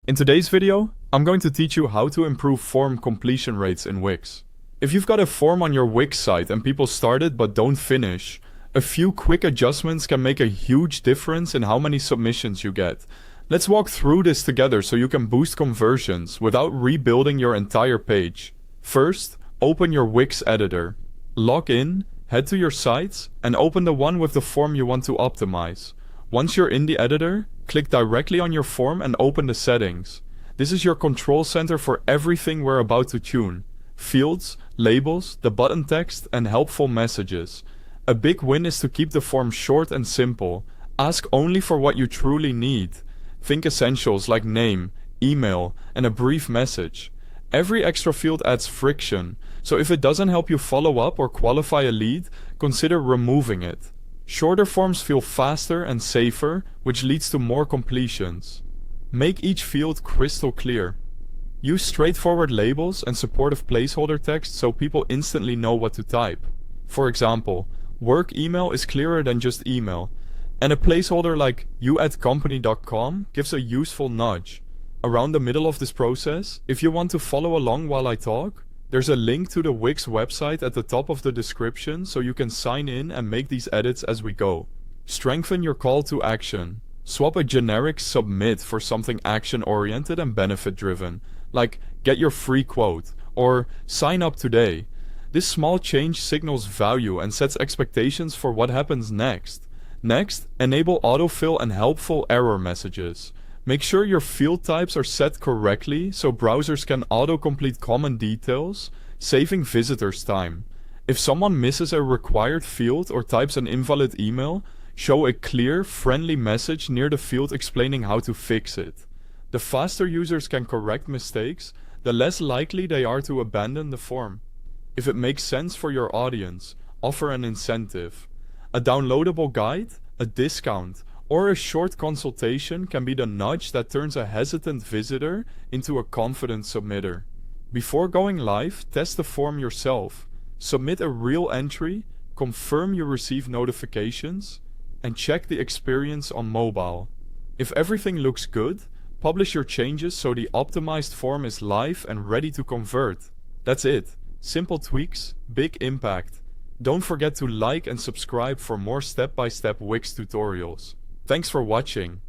In today's video, I'm going to teach you how to improve form completion rates in Wix. If you've got a form on your Wix site and people start it but don't finish, a few quick adjustments can make a huge difference in how many submissions you get. Let's walk through this together so you can boost conversions without rebuilding your entire page. First, open your Wix editor. Log in, head to your sites, and open the one with the form you want to optimize. Once you're in the editor, click directly on your form and open the settings. This is your control center for everything we're about to tune. Fields, labels, the button text, and helpful messages. A big win is to keep the form short and simple. Ask only for what you truly need. Think essentials like name, email, and a brief message. Every extra field adds friction, so if it doesn't help you follow up or qualify a lead, consider removing it. Shorter forms feel faster and safer, which leads to more completions. Make each field crystal clear. Use straightforward labels and supportive placeholder text so people instantly know what to type. For example, work email is clearer than just email, and a placeholder like you@company.com gives a useful nudge. Around the middle of this process, if you want to follow along while I talk, there's a link to the Wix website at the top of the description so you can sign in and make these edits as we go. Strengthen your call to action. Swap a generic submit for something action-oriented and benefit-driven, like get your free quote or sign up today. This small change signals value and sets expectations for what happens next. Next, enable autofill and helpful error messages. Make sure your field types are set correctly so browsers can autocomplete common details, saving visitors time. If someone misses a required field or types an invalid email, show a clear, friendly message near the field explaining how to fix it. The faster users can correct mistakes, the less likely they are to abandon the form. If it makes sense for your audience, offer an incentive. A downloadable guide, a discount, or a short consultation can be the nudge that turns a hesitant visitor into a confident submitter. Before going live, test the form yourself. Submit a real entry, confirm you receive notifications, and check the experience on mobile. If everything looks good, publish your changes so the optimized form is live and ready to convert. That's it. Simple tweaks, big impact. Don't forget to like and subscribe for more step-by-step Wix tutorials. Thanks for watching.